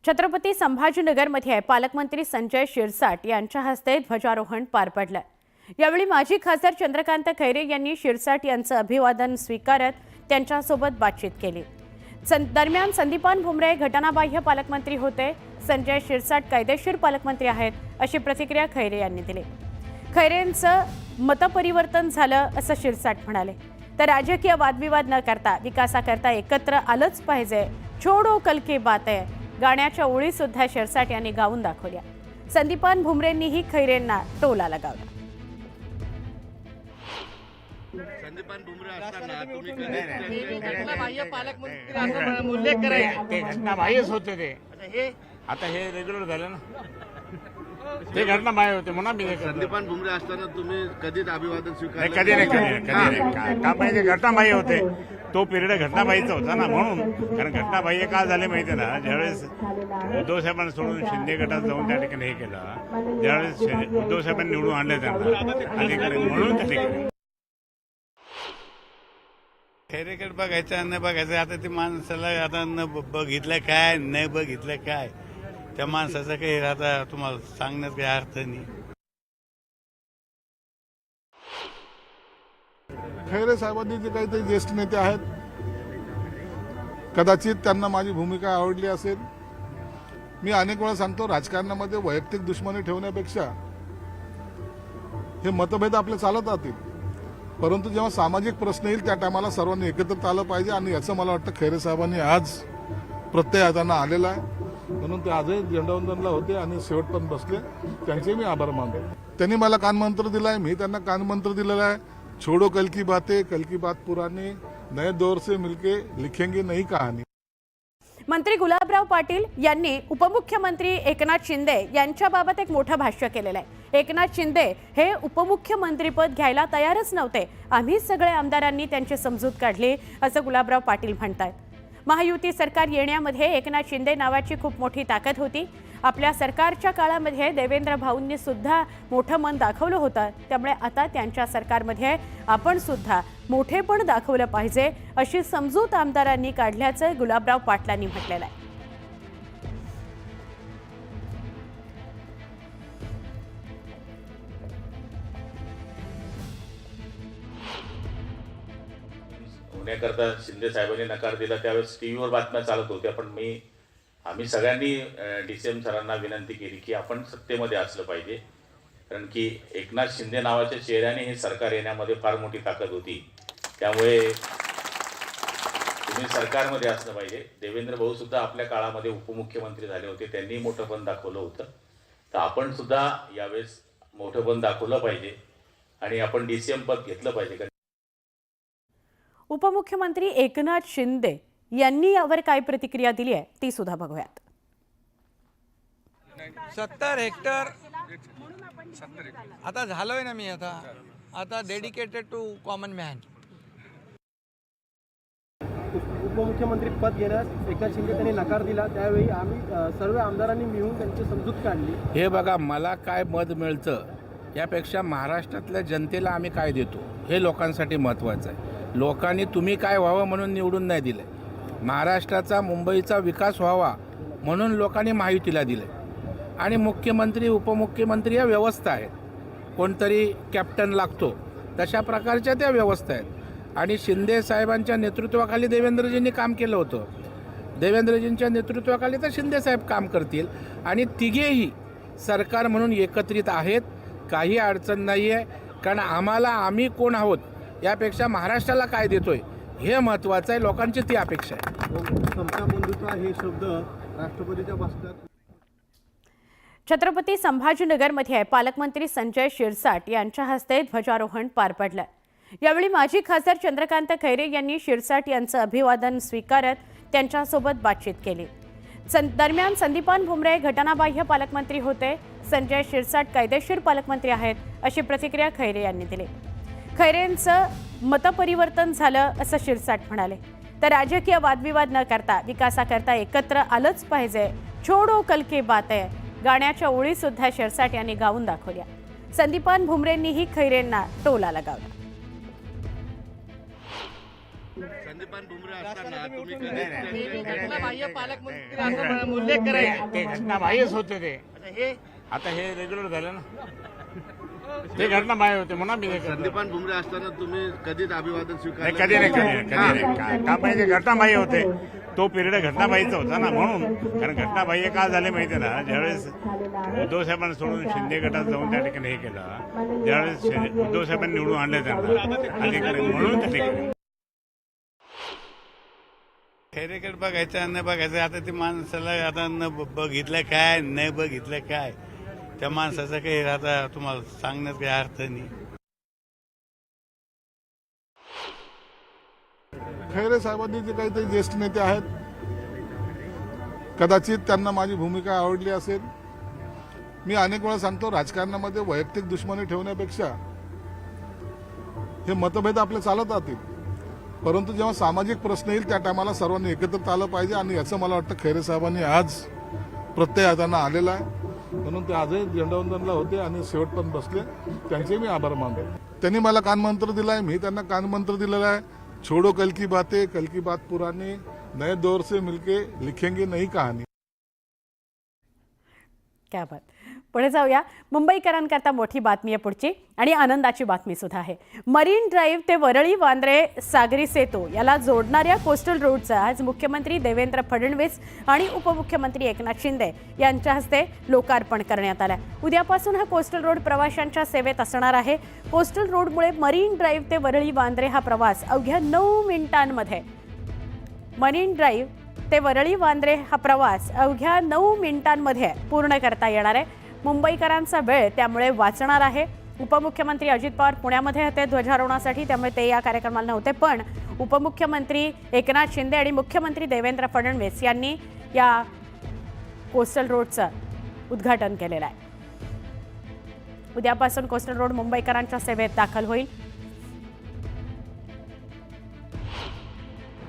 छत्रपती संभाजीनगरमध्ये पालकमंत्री संजय शिरसाट यांच्या हस्ते ध्वजारोहण पार पडलं। यावेळी माजी खासदार चंद्रकांत खैरे यांनी शिरसाट यांचं अभिवादन स्वीकारत त्यांच्यासोबत बातचीत केली। दरम्यान संदीपान भुमरे घटनाबाह्य पालकमंत्री होते, संजय शिरसाट कायदेशीर पालकमंत्री आहेत अशी प्रतिक्रिया खैरे यांनी दिली। खैरेंचं मतपरिवर्तन झालं असं शिरसाट म्हणाले। तर राजकीय वादविवाद न करता विकासाकरता एकत्र आलंच पाहिजे, छोडो कल की बात है गाण्याच्या ओळी सुद्धा शिरसाट यांनी गाऊन दाखवल्या। संदीपान भुमरेंनीही खैरेंना टोला लगावला। संदीपान भुमरे असताना तुम्ही घटनाबाह्य पालकमंत्री असं उल्लेख करायचा ते घटनाबाह्यच होते ते आता हे रेग्युलर झालं ना, ते घटनाबाह्य होते म्हणून मी संदीपान भुमरे असताना तुम्ही कधीच अभिवादन स्वीकारलं कधी नाही का पाहिजे घटनाबाह्य होते। तो पिरियड घटनाबाह्यचा होता ना, म्हणून कारण घटनाबाह्य का झाले माहिती आहे ना, ज्यावेळेस उद्धव साहेबांना सोडून शिंदे गटात जाऊन त्या ठिकाणी हे केलं, त्यावेळेस उद्धव साहेबांनी निवडून आणले त्यांना अधिकारी म्हणून त्या ठिकाणी खैरेकडे बघायचं न बघायचं। आता ते माणसाला आता न बघितलं काय न बघितलं काय, त्या माणसाचं काही आता तुम्हाला सांगण्यात काही अर्थ नाही। खैरे साहेबांनी जे काही ते ज्येष्ठ नेते आहेत, कदाचित त्यांना माझी भूमिका आवडली असेल। मी अनेक वेळा सांगतो, राजकारणामध्ये वैयक्तिक दुश्मनी ठेवण्यापेक्षा हे मतभेद आपले चालत राहतील, परंतु जेव्हा सामाजिक प्रश्न येईल त्या टायमाला सर्वांनी एकत्रित आलं पाहिजे आणि याचं मला वाटतं खैरे साहेबांनी आज प्रत्यय त्यांना आलेला आहे, म्हणून ते आजही झेंडावंदनला होते आणि शेवटपर्यंत बसले, त्यांचे मी आभार मानतो। त्यांनी मला कानमंत्र दिलाय, मी त्यांना कानमंत्र दिलेला आहे, छोडो कल की बातें, कल की बात पुरानी, नए दौर से मिलके लिखेंगे नई कहानी। मंत्री गुलाबराव पाटील यांनी उपमुख्यमंत्री एकनाथ शिंदे यांच्याबाबत एक मोठं भाष्य केलेलं आहे। एकनाथ शिंदे हे उपमुख्यमंत्रीपद घ्यायला तयारच नव्हते, आम्ही सगळे आमदारांनी त्यांची समजूत काढली असं गुलाबराव पाटील म्हणतात। महायुती सरकार येण्यामध्ये एकनाथ शिंदे नावाची खूप मोठी ताकद होती। आपल्या सरकारच्या काळामध्ये देवेंद्र भाऊंनी सुद्धा मोठं मन दाखवलं होतं, त्यामुळे आता त्यांच्या सरकारमध्ये आपण सुद्धा मोठेपण दाखवलं पाहिजे अशी समजूत आमदारांनी काढल्याचं गुलाबराव पाटलांनी म्हटलेलं आहे। होण्याकरता शिंदे साहेबांनी नकार दिला, त्यावेळेस टीव्हीवर बातम्या चालत होत्या, पण आम्ही सगळ्यांनी DCM सरांना विनंती केली की आपण सत्तेमध्ये असलं पाहिजे, कारण की एकनाथ शिंदे नावाच्या चेहऱ्याने हे सरकार येण्यामध्ये फार मोठी ताकद होती, त्यामुळे तुम्ही सरकारमध्ये असलं पाहिजे। देवेंद्र भाऊ सुद्धा आपल्या काळामध्ये उपमुख्यमंत्री झाले होते, त्यांनी मोठेपण दाखवलं होतं, तर आपण सुद्धा यावेळेस मोठेपण दाखवलं पाहिजे आणि आपण DCM पद घेतलं पाहिजे। उपमुख्यमंत्री एकनाथ शिंदे यांनी यावर काय प्रतिक्रिया दिली आहे ती सुद्धा बघूयात। 70 हेक्टर आता झालोय ना, मी आता डेडिकेटेड टू कॉमन मॅन। उपमुख्यमंत्री पद घेण्यास एकनाथ शिंदे त्यांनी नकार दिला, त्यावेळी आम्ही सर्व आमदारांनी मिळून त्यांची समजूत काढली। हे बघा, मला काय मत मिळतं यापेक्षा महाराष्ट्रातल्या जनतेला आम्ही काय देतो हे लोकांसाठी महत्त्वाचं आहे। लोकांनी तुम्ही काय व्हावं म्हणून निवडून नाही दिलं, महाराष्ट्राचा मुंबईचा विकास व्हावा म्हणून लोकांनी महायुतीला दिलं। आणि मुख्यमंत्री उपमुख्यमंत्री या व्यवस्था आहेत, कोणतरी कॅप्टन लागतो तशा प्रकारच्या त्या व्यवस्था आहेत। आणि शिंदे साहेबांच्या नेतृत्वाखाली देवेंद्रजींनी काम केलं होतं, देवेंद्रजींच्या नेतृत्वाखाली तर शिंदे साहेब काम करतील आणि तिघेही सरकार म्हणून एकत्रित आहेत, काही अडचण नाही आहे। कारण आम्ही कोण आहोत यापेक्षा महाराष्ट्राला काय देतोय हे महत्त्वाचं आहे, लोकांची ती अपेक्षा आहे। समता बंधुत्व हे शब्द राष्ट्रपतीच्या भाषणात। छत्रपती संभाजीनगरमध्ये पालकमंत्री संजय शिरसाट यांच्या हस्ते ध्वजारोहण पार पडलं। यावेळी माजी खासदार चंद्रकांत खैरे यांनी शिरसाट यांचं अभिवादन स्वीकारत त्यांच्यासोबत बातचीत केली। दरम्यान संदीपान भुमरे घटनाबाह्य पालकमंत्री होते, संजय शिरसाट कायदेशीर पालकमंत्री आहेत अशी प्रतिक्रिया खैरे यांनी दिली। खैरेंचं मतपरिवर्तन झालं असं शिरसाट म्हणाले। तर राजकीय वादविवाद न करता विकासाकरता एकत्र आलंच पाहिजे, छोडो कल की बात है गाण्याच्या ओळी सुद्धा शिरसाट यांनी गाऊन दाखवल्या। संदीपान भुमरेंनीही खैरेंना टोला लगावला। संदीपान भुमरे असताना तुम्ही कधी ते घटनाबाह्यच होते ते. आता हे रेग्युलर झालं ना, ते घटनाबाह्य होते म्हणून मी हे करतो. संदीपान भुमरे असताना तुम्ही कधीच अभिवादन नाही, स्वीकारलं कधी नाही. का पाहिजे घटनाबाह्य होते, तो पिरियड घटनाबाईचा होता ना, म्हणून. कारण घटनाबाह्य का झाले माहिती ना, ज्यावेळेस उद्धव साहेबांना सोडून शिंदे गटात जाऊन त्या ठिकाणी हे केलं, ज्यावेळेस उद्धव साहेबांनी निवडून आणले त्यांना अधिकारी म्हणून त्या ठिकाणी खैरेकडे बघायचं नाही बघायचं. आता ते माणसाला आता न बघितलं काय नाही बघितलं काय, त्या माणसाचं काही आता तुम्हाला सांगण्यात काही अर्थ नाही. खैरे साहेबांनी जे काही ते ज्येष्ठ नेते आहेत, कदाचित त्यांना माझी भूमिका आवडली असेल. मी अनेक वेळा सांगतो, राजकारणामध्ये वैयक्तिक दुश्मनी ठेवण्यापेक्षा हे मतभेद आपले चालत राहतील, परंतु जेव्हा सामाजिक प्रश्न येईल त्या टायमाला सर्वांनी एकत्रित आलं पाहिजे. आणि याचं मला वाटतं खैरे साहेबांनी आज प्रत्यय त्यांना आलेला आहे, म्हणून ते आजही झेंडावंदनला होते आणि शेवटपर्यंत बसले. त्यांचे मी आभार मानतो. त्यांनी मला कानमंत्र दिलाय, मी त्यांना कानमंत्र दिलेला आहे. छोड़ो कल की बातें, कल की बात पुरानी, नए दौर से मिलके लिखेंगे नई कहानी. क्या बात. पुढे जाऊया. मुंबईकरांकरता मोठी बातमी आहे पुढची, आणि आनंदाची बातमी सुद्धा आहे. मरीन ड्राईव्ह ते वरळी वांद्रे सागरी सेतू याला जोडणाऱ्या कोस्टल रोडचं आज मुख्यमंत्री देवेंद्र फडणवीस आणि उपमुख्यमंत्री एकनाथ शिंदे यांच्या हस्ते लोकार्पण करण्यात आलं. उद्यापासून हा कोस्टल रोड प्रवाशांच्या सेवेत असणार आहे. कोस्टल रोडमुळे मरीन ड्राईव्ह ते वरळी वांद्रे हा प्रवास अवघ्या 9 मिनिटांमध्ये, मरीन ड्राईव्ह ते वरळी वांद्रे हा प्रवास अवघ्या 9 मिनिटांमध्ये पूर्ण करता येणार आहे. मुंबईकरांचा वेळ त्यामुळे वाचणार आहे. उपमुख्यमंत्री अजित पवार पुण्यामध्ये होते ध्वजारोहणासाठी, त्यामुळे ते या कार्यक्रमाला नव्हते, पण उपमुख्यमंत्री एकनाथ शिंदे आणि मुख्यमंत्री देवेंद्र फडणवीस यांनी या कोस्टल रोडचं उद्घाटन केलेलं आहे. उद्यापासून कोस्टल रोड मुंबईकरांच्या सेवेत दाखल होईल.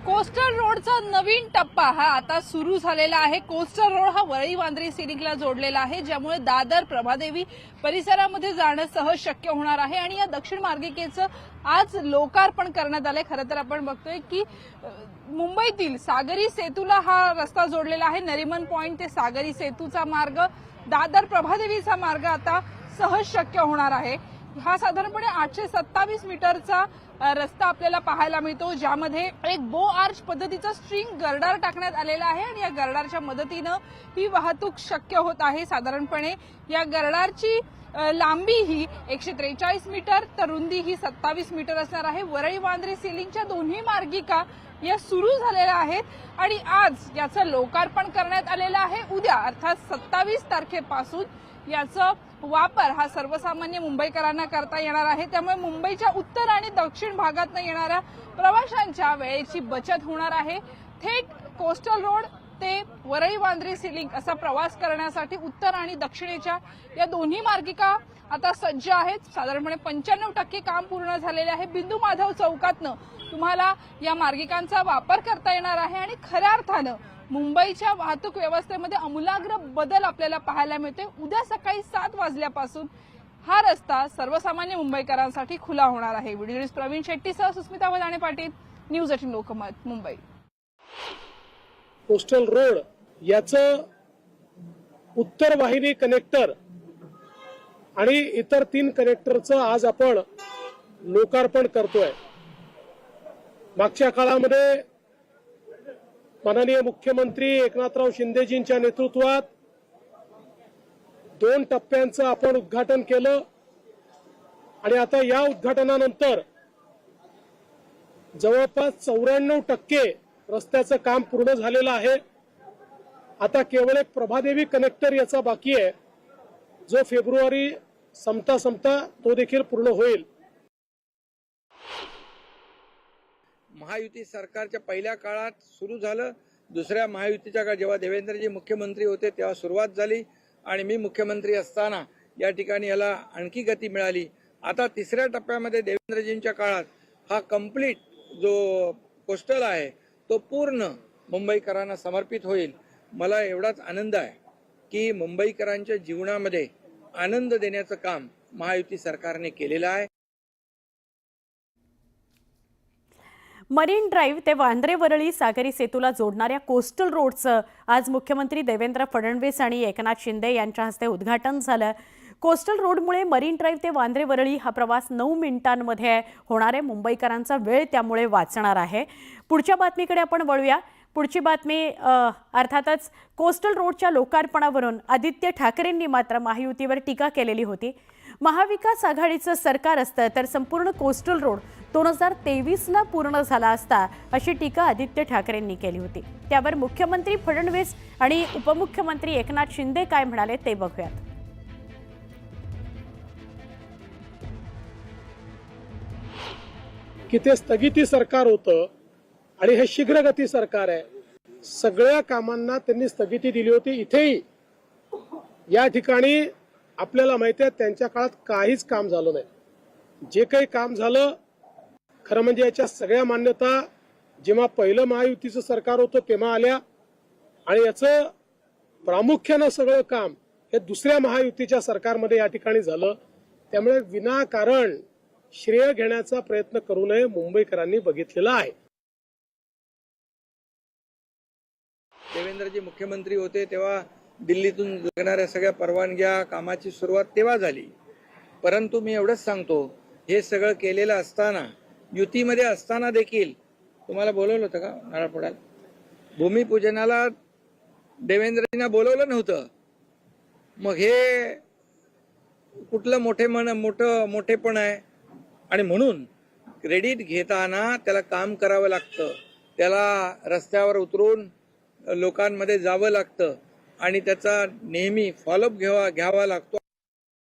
कोस्टल रोडचा नवीन टप्पा हा आता सुरू झालेला आहे. कोस्टल रोड हा वरळी वांद्रे सिलिंकला जोडलेला आहे, ज्यामुळे दादर, प्रभादेवी परिसरामध्ये जाणं सहज शक्य होणार आहे. आणि या दक्षिण मार्गिकेचं आज लोकार्पण करण्यात आलंय. खरं तर आपण बघतोय की मुंबईतील सागरी सेतूला हा रस्ता जोडलेला आहे. नरिमन पॉइंट ते सागरी सेतूचा मार्ग, दादर प्रभादेवीचा मार्ग आता सहज शक्य होणार आहे. हा साधारणपणे 827 मीटरचा रस्ता आपल्याला पाहायला मिळतो, ज्यामध्ये एक बो आर्च पद्धतीचा स्ट्रिंग गर्डार टाकण्यात आलेला आहे आणि या गर्डारच्या मदतीनं ही वाहतूक शक्य होत आहे. साधारणपणे या गर्डारची लांबी ही 143 मीटर तर रुंदी ही 27 मीटर असणार आहे. वरळी वांद्रे सिलिंकच्या दोन्ही मार्गिका या सुरू झालेल्या आहेत आणि आज याचं लोकार्पण करण्यात आलेलं आहे. उद्या अर्थात 27 तारखेपासून याचा वापर हा सर्वसामान्य मुंबईकरांना करता येणार आहे. त्यामुळे मुंबईच्या उत्तर आणि दक्षिण भागातून येणाऱ्या प्रवाशांच्या वेळेची बचत होणार आहे. थेट कोस्टल रोड ते वरळी वांद्रे सिलिंक असा प्रवास करण्यासाठी उत्तर आणि दक्षिणेच्या या दोन्ही मार्गिका आता सज्ज आहेत. साधारणपणे 95% काम पूर्ण झालेले आहे. बिंदू माधव चौकातनं तुम्हाला या मार्गिकांचा वापर करता येणार आहे आणि खऱ्या अर्थानं मुंबईच्या वाहतूक व्यवस्थेमध्ये आमूलाग्र बदल आपल्याला पाहायला मिळते. उद्या सकाळी 7 वाजल्यापासून हा रस्ता सर्वसामान्य मुंबईकरांसाठी खुला होणार आहे. व्हिडिओ जर्नलिस्ट प्रवीण शेट्टीसह Susmita Vadane Patil, news 18 Lokmat, Mumbai. Coastal road याचं उत्तर वाहिनी कनेक्टर आणि इतर 3 कनेक्टरचं आज आपण लोकार्पण करतोय. मागच्या काळामध्ये माननीय मुख्यमंत्री एकनाथराव शिंदेजींच्या नेतृत्वात 2 टप्प्यांचं आपण उद्घाटन केलं आणि आता या उद्घाटनानंतर जवळपास 94% रस्त्याचं काम पूर्ण झालेलं आहे. आता केवळ एक प्रभादेवी कनेक्टर याचा बाकी आहे, जो फेब्रुवारी संपता तो देखील पूर्ण होईल. महायुती सरकारच्या पहिल्या काळात सुरू झालं. दुसऱ्या महायुतीच्या काळात जेव्हा देवेंद्रजी मुख्यमंत्री होते तेव्हा सुरुवात झाली आणि मी मुख्यमंत्री असताना या ठिकाणी याला आणखी गती मिळाली. आता 3ऱ्या टप्प्यामध्ये देवेंद्रजींच्या काळात हा कंप्लीट जो कोस्टल आहे तो पूर्ण मुंबईकरांना समर्पित होईल. मला एवढाच आनंद आहे की मुंबईकरांच्या जीवनामध्ये आनंद देण्याचं काम महायुती सरकारने केलेलं आहे. मरीन ड्राईव्ह ते वांद्रे वरळी सागरी सेतूला जोडणाऱ्या कोस्टल रोडचं आज मुख्यमंत्री देवेंद्र फडणवीस आणि एकनाथ शिंदे यांच्या हस्ते उद्घाटन झालं. कोस्टल रोडमुळे मरीन ड्राईव्ह ते वांद्रे वरळी हा प्रवास 9 मिनिटांमध्ये होणार आहे. मुंबईकरांचा वेळ त्यामुळे वाचणार आहे. पुढच्या बातमीकडे आपण वळूया. पुढची बातमी अर्थातच कोस्टल रोडच्या लोकार्पणावरून आदित्य ठाकरेंनी मात्र महायुतीवर टीका केलेली होती. महाविकास आघाडीचं सरकार असतं तर संपूर्ण कोस्टल रोड 2023ला पूर्ण झाला असता, अशी टीका आदित्य ठाकरेंनी केली होती. त्यावर मुख्यमंत्री फडणवीस आणि उपमुख्यमंत्री एकनाथ शिंदे काय म्हणाले ते बघूयात. की ते स्थगिती सरकार होतं आणि हे शीघ्रगती सरकार आहे. सगळ्या कामांना त्यांनी स्थगिती दिली होती. इथेही या ठिकाणी आपल्याला माहिती आहे त्यांच्या काळात काहीच काम झालं नाही. जे काही काम झालं खरं म्हणजे याच्या सगळ्या मान्यता जेव्हा पहिलं महायुतीचं सरकार होतं तेव्हा आल्या आणि याचं प्रामुख्यानं सगळं काम हे दुसऱ्या महायुतीच्या सरकारमध्ये या ठिकाणी झालं. त्यामुळे विनाकारण श्रेय घेण्याचा प्रयत्न करू नये मुंबईकरांनी बघितलेला आहे. देवेंद्रजी मुख्यमंत्री होते तेव्हा दिल्लीतून लागणाऱ्या सगळ्या परवानग्या कामाची सुरुवात तेव्हा झाली. परंतु मी एवढंच सांगतो, हे सगळं केलेलं असताना युतीमध्ये असताना देखील तुम्हाला बोलवलं होतं का नारळ फोडायला? भूमिपूजनाला देवेंद्रजींना बोलवलं नव्हतं. मग हे कुठलं मोठेपण आहे? आणि म्हणून क्रेडिट घेताना त्याला काम करावं लागतं, त्याला रस्त्यावर उतरून लोकांमध्ये जावं लागतं आणि त्याचा नेहमी फॉलोअप घ्यावा लागतो.